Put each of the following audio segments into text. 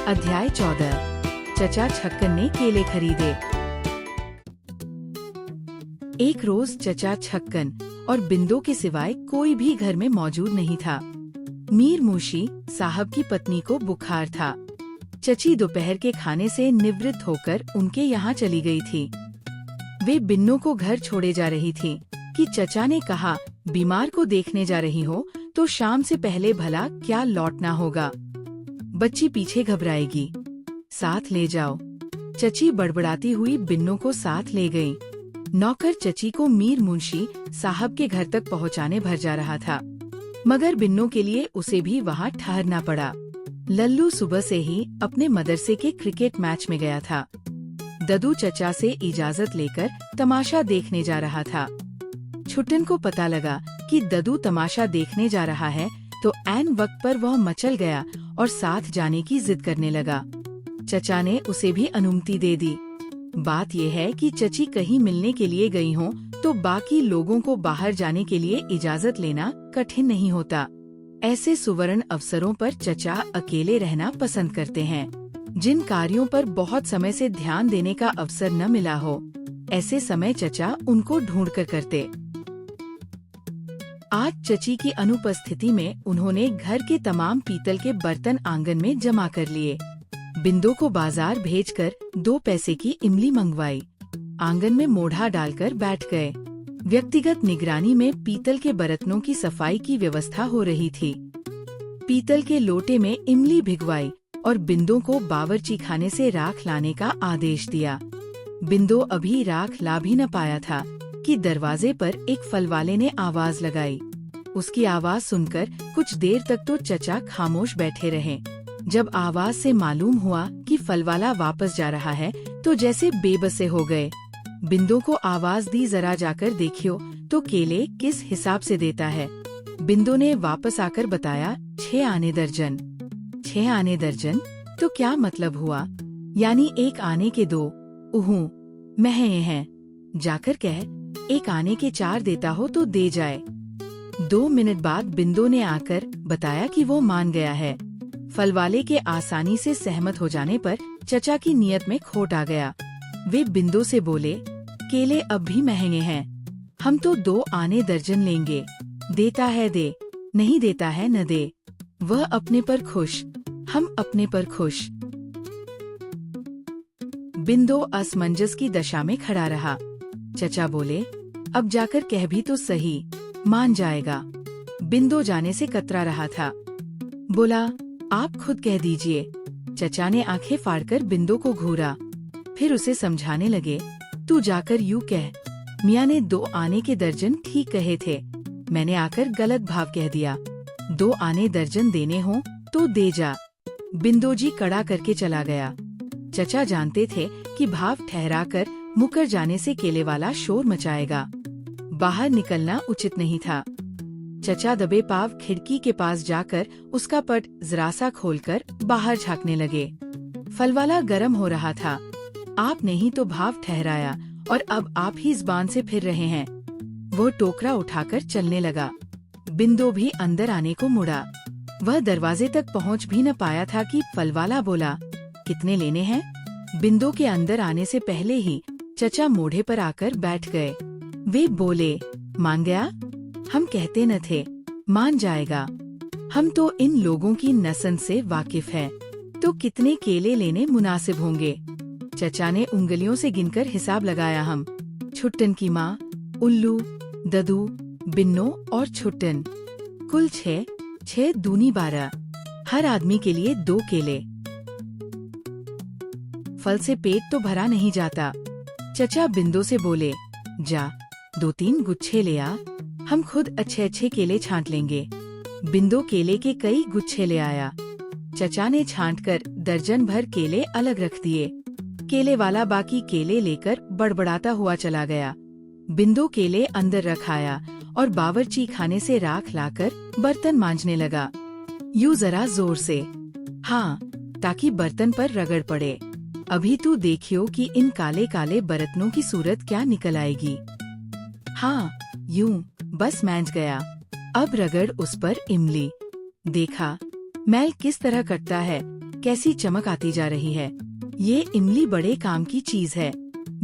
अध्याय 14। चचा छक्कन ने केले खरीदे। एक रोज चचा छक्कन और बिंदो के सिवाय कोई भी घर में मौजूद नहीं था। मीर मुंशी साहब की पत्नी को बुखार था। चची दोपहर के खाने से निवृत्त होकर उनके यहाँ चली गई थी। वे बिन्नो को घर छोड़े जा रही थी कि चचा ने कहा, बीमार को देखने जा रही हो तो शाम से पहले भला क्या लौटना होगा। बच्ची पीछे घबराएगी, साथ ले जाओ। चची बड़बड़ाती हुई बिन्नो को साथ ले गई। नौकर चची को मीर मुंशी साहब के घर तक पहुंचाने भर जा रहा था, मगर बिन्नो के लिए उसे भी वहां ठहरना पड़ा। लल्लू सुबह से ही अपने मदरसे के क्रिकेट मैच में गया था। ददू चचा से इजाजत लेकर तमाशा देखने जा रहा था। छुट्टन को पता लगा कि ददू तमाशा देखने जा रहा है तो ऐन वक्त पर वह मचल गया और साथ जाने की जिद करने लगा। चचा ने उसे भी अनुमति दे दी। बात यह है कि चची कहीं मिलने के लिए गई हो तो बाकी लोगों को बाहर जाने के लिए इजाजत लेना कठिन नहीं होता। ऐसे सुवर्ण अवसरों पर चचा अकेले रहना पसंद करते हैं। जिन कार्यों पर बहुत समय से ध्यान देने का अवसर न मिला हो, ऐसे समय चचा उनको ढूंढकर करते। आज चची की अनुपस्थिति में उन्होंने घर के तमाम पीतल के बर्तन आंगन में जमा कर लिए। बिंदो को बाजार भेजकर 2 पैसे की इमली मंगवाई। आंगन में मोढ़ा डालकर बैठ गए। व्यक्तिगत निगरानी में पीतल के बर्तनों की सफाई की व्यवस्था हो रही थी। पीतल के लोटे में इमली भिगवाई और बिंदो को बावर्ची खाने से राख लाने का आदेश दिया। बिंदो अभी राख ला भी न पाया था कि दरवाजे पर एक फलवाले ने आवाज लगाई। उसकी आवाज सुनकर कुछ देर तक तो चचा खामोश बैठे रहे। जब आवाज से मालूम हुआ कि फलवाला वापस जा रहा है तो जैसे बेबसे हो गए। बिंदो को आवाज दी, जरा जाकर देखियो तो केले किस हिसाब से देता है। बिंदो ने वापस आकर बताया, 6 आने दर्जन। 6 आने दर्जन तो क्या मतलब हुआ? यानी 1 आने के 2। उहूं, महंगे हैं। जाकर कह, 1 आने के 4 देता हो तो दे जाए। 2 मिनट बाद बिंदो ने आकर बताया कि वो मान गया है। फलवाले के आसानी से सहमत हो जाने पर चचा की नीयत में खोट आ गया। वे बिंदो से बोले, केले अब भी महंगे हैं, हम तो 2 आने दर्जन लेंगे। देता है दे, नहीं देता है न दे। वह अपने पर खुश, हम अपने पर खुश। बिंदो असमंजस की दशा में खड़ा रहा। चचा बोले, अब जाकर कह भी तो सही, मान जाएगा। बिंदो जाने से कतरा रहा था। बोला, आप खुद कह दीजिए। चचा ने आंखें फाड़कर बिंदो को घूरा, फिर उसे समझाने लगे, तू जाकर यूं कह, मियाँ ने 2 आने के दर्जन ठीक कहे थे, मैंने आकर गलत भाव कह दिया। 2 आने दर्जन देने हो तो दे जा। बिंदो जी कड़ा करके चला गया। चचा जानते थे कि भाव ठहराकर मुकर जाने से केले वाला शोर मचाएगा। बाहर निकलना उचित नहीं था। चचा दबे पाव खिड़की के पास जाकर उसका पट जरा सा खोलकर बाहर झांकने लगे। फलवाला गर्म हो रहा था। आप नहीं तो भाव ठहराया और अब आप ही ज़बान से फिर रहे हैं। वो टोकरा उठाकर चलने लगा। बिंदो भी अंदर आने को मुड़ा। वह दरवाजे तक पहुंच भी न पाया था कि फलवाला बोला, कितने लेने हैं? बिंदो के अंदर आने से पहले ही चचा मोढ़े पर आकर बैठ गए। वे बोले, मान गया? हम कहते न थे, मान जाएगा। हम तो इन लोगों की नसन से वाकिफ हैं, तो कितने केले लेने मुनासिब होंगे? चचा ने उंगलियों से गिनकर हिसाब लगाया। हम, छुट्टन की माँ, उल्लू, ददू, बिन्नो और छुट्टन, कुल 6 दूनी 12। हर आदमी के लिए 2 केले। फल से पेट तो भरा नहीं जाता। चचा बिंदो से बोले, जा 2-3 गुच्छे ले आ, हम खुद अच्छे केले छांट लेंगे। बिंदो केले के कई गुच्छे ले आया। चचा ने छांटकर दर्जन भर केले अलग रख दिए। केले वाला बाकी केले लेकर बड़बड़ाता हुआ चला गया। बिंदो केले अंदर रखाया और बावर्ची खाने से राख लाकर बर्तन मांजने लगा। यूं जरा जोर से, हाँ, ताकि बर्तन पर रगड़ पड़े। अभी तू देखियो कि इन काले काले बर्तनों की सूरत क्या निकल आएगी। हाँ, यूं, बस मैंज गया। अब रगड़ उस पर इमली। देखा मैल किस तरह कटता है, कैसी चमक आती जा रही है। ये इमली बड़े काम की चीज है।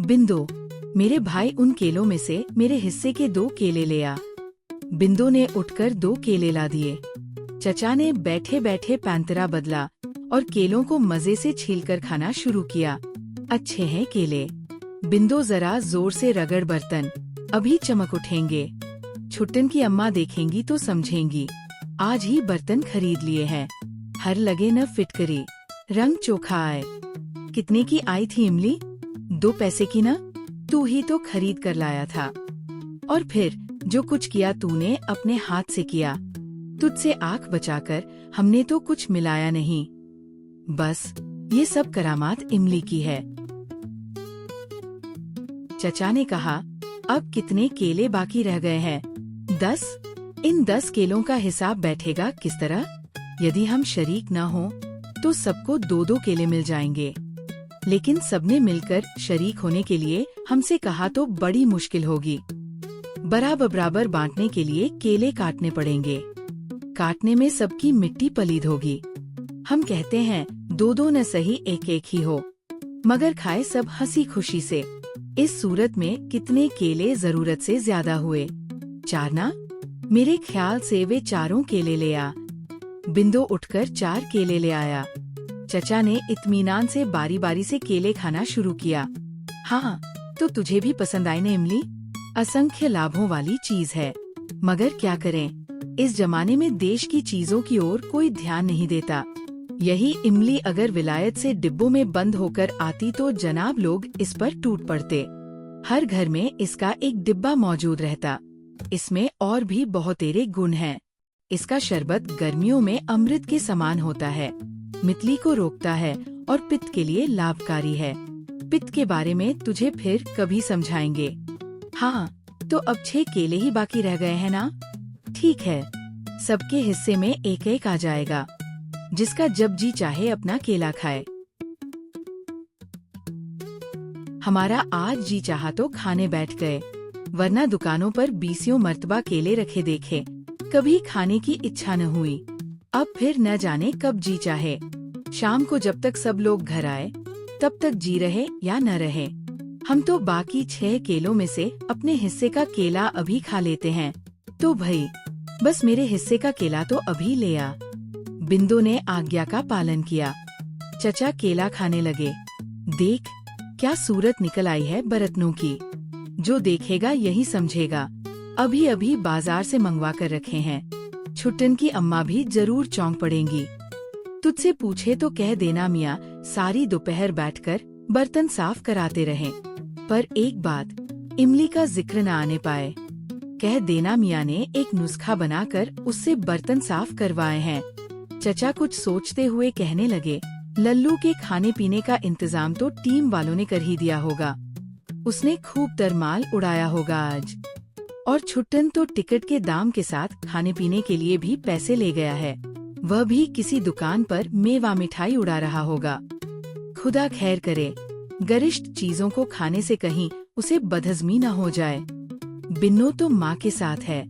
बिंदो, मेरे भाई उन केलों में से मेरे हिस्से के 2 केले ले आ। बिंदो ने उठकर 2 केले ला दिए। चचा ने बैठे बैठे पैंतरा बदला और केलों को मजे से छीलकर खाना शुरू किया। अच्छे हैं केले। बिंदो जरा जोर से रगड़ बर्तन, अभी चमक उठेंगे। छुट्टन की अम्मा देखेंगी तो समझेंगी, आज ही बर्तन खरीद लिए हैं। हर लगे न फिटकरी, रंग चोखा आए। कितने की आई थी इमली? 2 पैसे की न? तू ही तो खरीद कर लाया था। और फिर जो कुछ किया तूने अपने हाथ से किया। तुझसे आंख बचाकर हमने तो कुछ मिलाया नहीं। बस ये सब करामात इमली की है। चचा ने कहा, अब कितने केले बाकी रह गए हैं? 10। इन 10 केलों का हिसाब बैठेगा किस तरह? यदि हम शरीक न हों तो सबको 2-2 केले मिल जाएंगे, लेकिन सबने मिलकर शरीक होने के लिए हमसे कहा तो बड़ी मुश्किल होगी। बराबर बांटने के लिए केले काटने पड़ेंगे। काटने में सबकी मिट्टी पलीद होगी। हम कहते हैं 2-2 न सही 1-1 ही हो, मगर खाए सब हंसी खुशी से। इस सूरत में कितने केले जरूरत से ज्यादा हुए? 4 ना? मेरे ख्याल से वे 4 केले ले आ। बिंदो उठकर 4 केले ले आया। चचा ने इत्मीनान से बारी बारी से केले खाना शुरू किया। हाँ, तो तुझे भी पसंद आई न इमली? असंख्य लाभों वाली चीज है, मगर क्या करें, इस जमाने में देश की चीजों की ओर कोई ध्यान नहीं देता। यही इमली अगर विलायत से डिब्बों में बंद होकर आती तो जनाब लोग इस पर टूट पड़ते। हर घर में इसका एक डिब्बा मौजूद रहता। इसमें और भी बहुतेरे गुण हैं। इसका शरबत गर्मियों में अमृत के समान होता है, मितली को रोकता है और पित्त के लिए लाभकारी है। पित्त के बारे में तुझे फिर कभी समझाएंगे। हाँ, तो अब 6 केले ही बाकी रह गए हैं ना? ठीक है, सबके हिस्से में 1-1 आ जाएगा। जिसका जब जी चाहे अपना केला खाए। हमारा आज जी चाहा तो खाने बैठ गए, वरना दुकानों पर 20 मर्तबा केले रखे देखे, कभी खाने की इच्छा न हुई। अब फिर न जाने कब जी चाहे। शाम को जब तक सब लोग घर आए तब तक जी रहे या न रहे। हम तो बाकी 6 केलों में से अपने हिस्से का केला अभी खा लेते हैं। तो भाई बस मेरे हिस्से का केला तो अभी ले आ। बिंदु ने आज्ञा का पालन किया। चचा केला खाने लगे। देख क्या सूरत निकल आई है बरतनों की। जो देखेगा यही समझेगा अभी अभी बाजार से मंगवा कर रखे हैं। छुट्टन की अम्मा भी जरूर चौंक पड़ेंगी। तुझसे पूछे तो कह देना मियाँ सारी दोपहर बैठकर बर्तन साफ कराते रहें, पर एक बात इमली का जिक्र न आने पाए। कह देना मियाँ ने एक नुस्खा बनाकर उससे बर्तन साफ करवाए हैं। चचा कुछ सोचते हुए कहने लगे, लल्लू के खाने पीने का इंतजाम तो टीम वालों ने कर ही दिया होगा। उसने खूब तरमाल उड़ाया होगा आज। और छुट्टन तो टिकट के दाम के साथ खाने पीने के लिए भी पैसे ले गया है। वह भी किसी दुकान पर मेवा मिठाई उड़ा रहा होगा। खुदा खैर करे, गरिष्ठ चीजों को खाने से कहीं उसे बदहजमी न हो जाए। बिन्नो तो माँ के साथ है।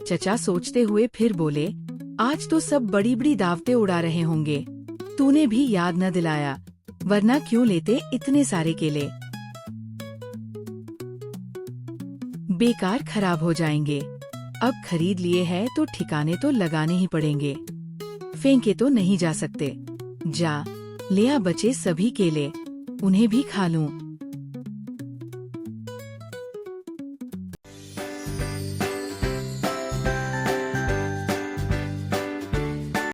चचा सोचते हुए फिर बोले, आज तो सब बड़ी बड़ी दावतें उड़ा रहे होंगे। तूने भी याद न दिलाया, वरना क्यों लेते इतने सारे केले। बेकार खराब हो जाएंगे। अब खरीद लिए हैं तो ठिकाने तो लगाने ही पड़ेंगे। फेंके तो नहीं जा सकते। जा ले आ बचे सभी केले, उन्हें भी खा लूं।